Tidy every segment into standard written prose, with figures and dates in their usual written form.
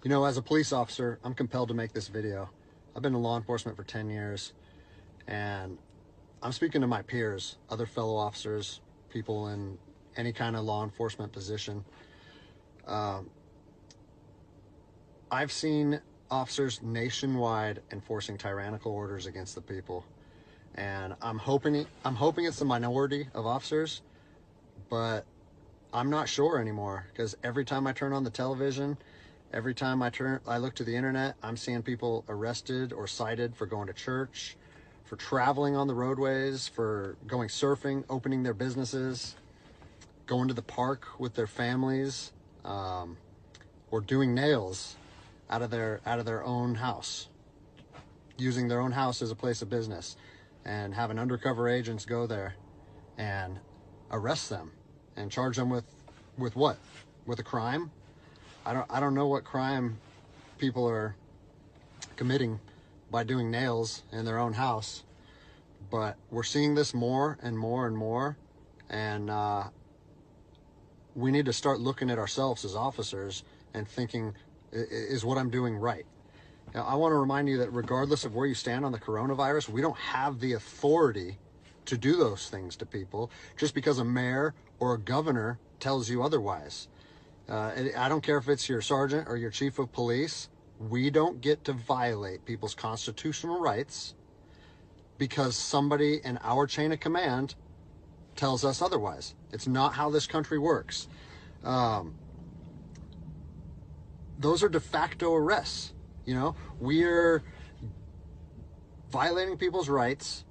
You know, as a police officer, I'm compelled to make this video. I've been in law enforcement for 10 years, and I'm speaking to my peers, other fellow officers, people in any kind of law enforcement position. I've seen officers nationwide enforcing tyrannical orders against the people, and I'm hoping it's the minority of officers, but I'm not sure anymore, because every time I turn on the television, every time I look to the internet, I'm seeing people arrested or cited for going to church, for traveling on the roadways, for going surfing, opening their businesses, going to the park with their families, or doing nails out of their own house, using their own house as a place of business, and having undercover agents go there and arrest them and charge them with what? With a crime? I don't know what crime people are committing by doing nails in their own house, but we're seeing this more and more and more, and we need to start looking at ourselves as officers and thinking, is what I'm doing right? Now, I want to remind you that regardless of where you stand on the coronavirus, we don't have the authority to do those things to people just because a mayor or a governor tells you otherwise. I don't care if it's your sergeant or your chief of police. We don't get to violate people's constitutional rights because somebody in our chain of command tells us otherwise. It's not how this country works. Those are de facto arrests. You know, we're violating people's rights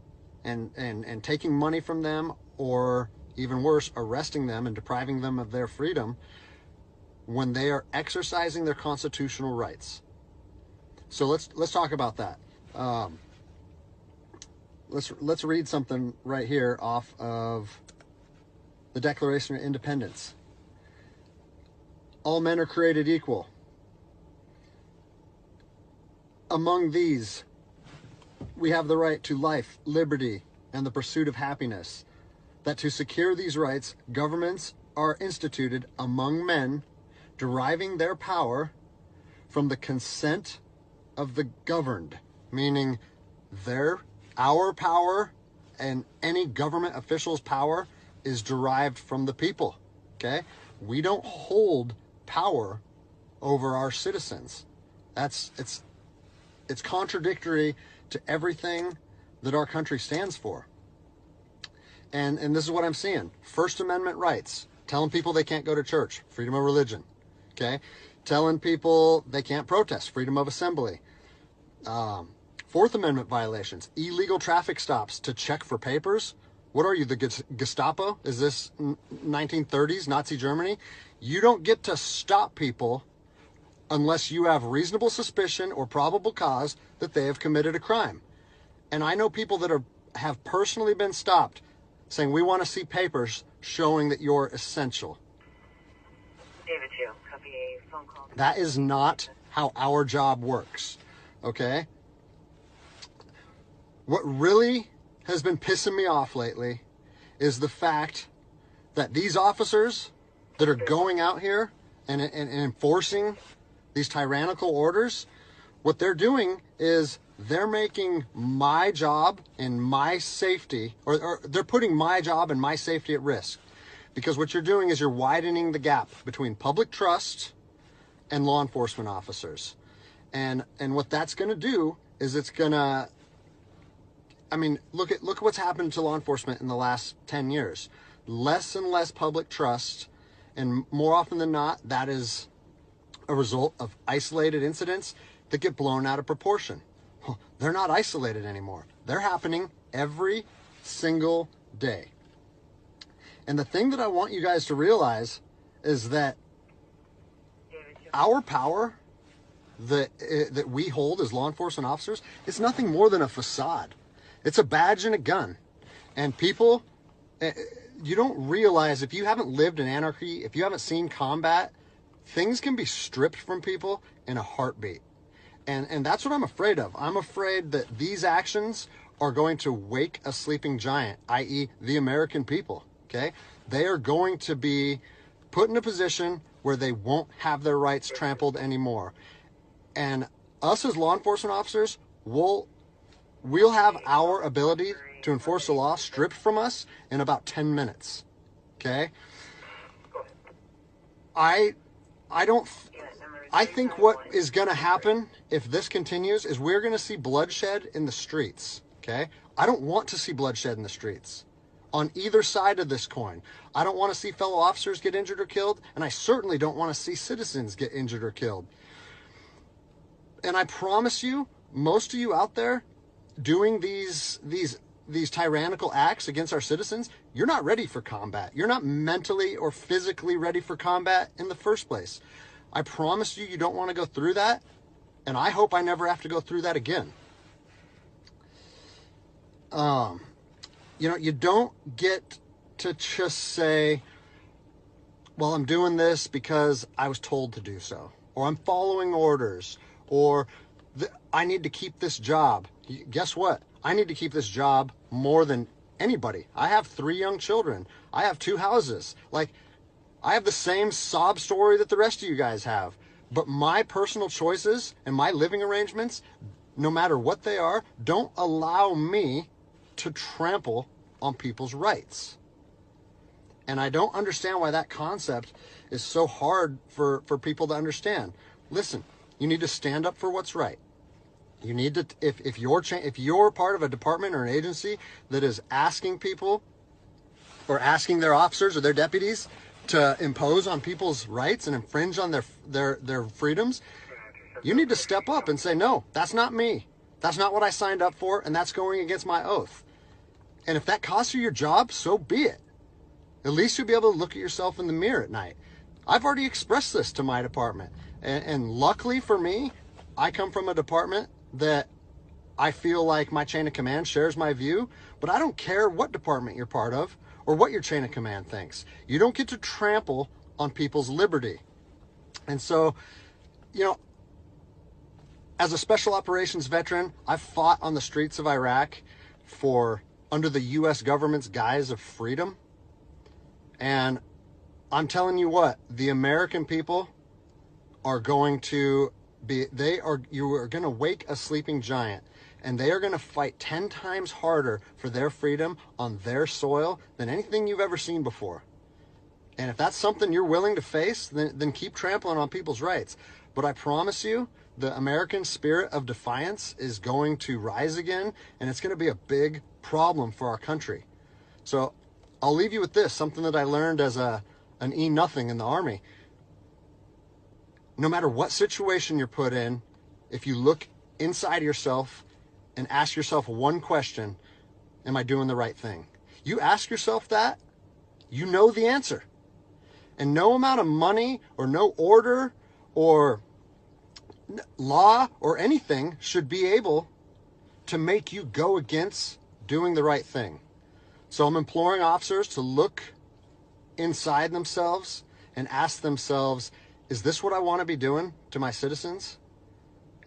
and taking money from them, or even worse, arresting them and depriving them of their freedom when they are exercising their constitutional rights. So let's talk about that. Let's read something right here off of the Declaration of Independence. All men are created equal. Among these, we have the right to life, liberty, and the pursuit of happiness. That to secure these rights, governments are instituted among men, deriving their power from the consent of the governed, meaning our power and any government official's power is derived from the people. Okay? We don't hold power over our citizens. It's contradictory to everything that our country stands for. And this is what I'm seeing. First Amendment rights, telling people they can't go to church, freedom of religion. Okay? Telling people they can't protest, freedom of assembly. Fourth Amendment violations, illegal traffic stops to check for papers. What are you, the Gestapo? Is this 1930s Nazi Germany? You don't get to stop people unless you have reasonable suspicion or probable cause that they have committed a crime. And I know people that have personally been stopped saying, we want to see papers showing that you're essential. David 2, copy a phone call. That is not how our job works, okay? What really has been pissing me off lately is the fact that these officers that are going out here and enforcing these tyrannical orders, what they're doing is they're making my job and my safety, or they're putting my job and my safety at risk. Because what you're doing is you're widening the gap between public trust and law enforcement officers. And what that's going to do is it's going to, I mean, look at what's happened to law enforcement in the last 10 years. Less and less public trust, and more often than not, that is a result of isolated incidents that get blown out of proportion. They're not isolated anymore. They're happening every single day. And the thing that I want you guys to realize is that our power that we hold as law enforcement officers is nothing more than a facade. It's a badge and a gun. And people, you don't realize, if you haven't lived in anarchy, if you haven't seen combat, things can be stripped from people in a heartbeat. And that's what I'm afraid of. I'm afraid that these actions are going to wake a sleeping giant, i.e. the American people, okay? They are going to be put in a position where they won't have their rights trampled anymore. And us as law enforcement officers, we'll have our ability to enforce the law stripped from us in about 10 minutes. Okay? I think what is going to happen if this continues is we're going to see bloodshed in the streets. Okay? I don't want to see bloodshed in the streets on either side of this coin. I don't want to see fellow officers get injured or killed, and I certainly don't want to see citizens get injured or killed. And I promise you, most of you out there doing these tyrannical acts against our citizens, you're not ready for combat. You're not mentally or physically ready for combat in the first place. I promise you, you don't want to go through that, and I hope I never have to go through that again. You don't get to just say, well, I'm doing this because I was told to do so, or I'm following orders, or I need to keep this job. Guess what? I need to keep this job more than anybody. I have 3 young children. I have 2 houses. Like, I have the same sob story that the rest of you guys have. But my personal choices and my living arrangements, no matter what they are, don't allow me to trample on people's rights. And I don't understand why that concept is so hard for people to understand. Listen, you need to stand up for what's right. You need to, if you're part of a department or an agency that is asking people or asking their officers or their deputies to impose on people's rights and infringe on their freedoms, you need to step up and say, no, that's not me. That's not what I signed up for, and that's going against my oath. And if that costs you your job, so be it. At least you'll be able to look at yourself in the mirror at night. I've already expressed this to my department. And luckily for me, I come from a department that I feel like my chain of command shares my view, but I don't care what department you're part of or what your chain of command thinks. You don't get to trample on people's liberty. And so, as a special operations veteran, I've fought on the streets of Iraq under the U.S. government's guise of freedom. And I'm telling you what, the American people are going to you are going to wake a sleeping giant, and they are going to fight 10 times harder for their freedom on their soil than anything you've ever seen before. And if that's something you're willing to face, then keep trampling on people's rights. But I promise you, the American spirit of defiance is going to rise again, and it's going to be a big problem for our country. So I'll leave you with this, something that I learned as an E-nothing in the Army. No matter what situation you're put in, if you look inside yourself and ask yourself one question, am I doing the right thing? You ask yourself that, you know the answer. And no amount of money or no order or law or anything should be able to make you go against doing the right thing. So I'm imploring officers to look inside themselves and ask themselves, is this what I want to be doing to my citizens?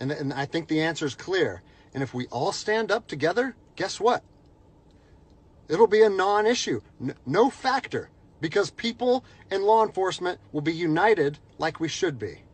And I think the answer is clear. And if we all stand up together, guess what? It'll be a non-issue, no factor, because people and law enforcement will be united like we should be.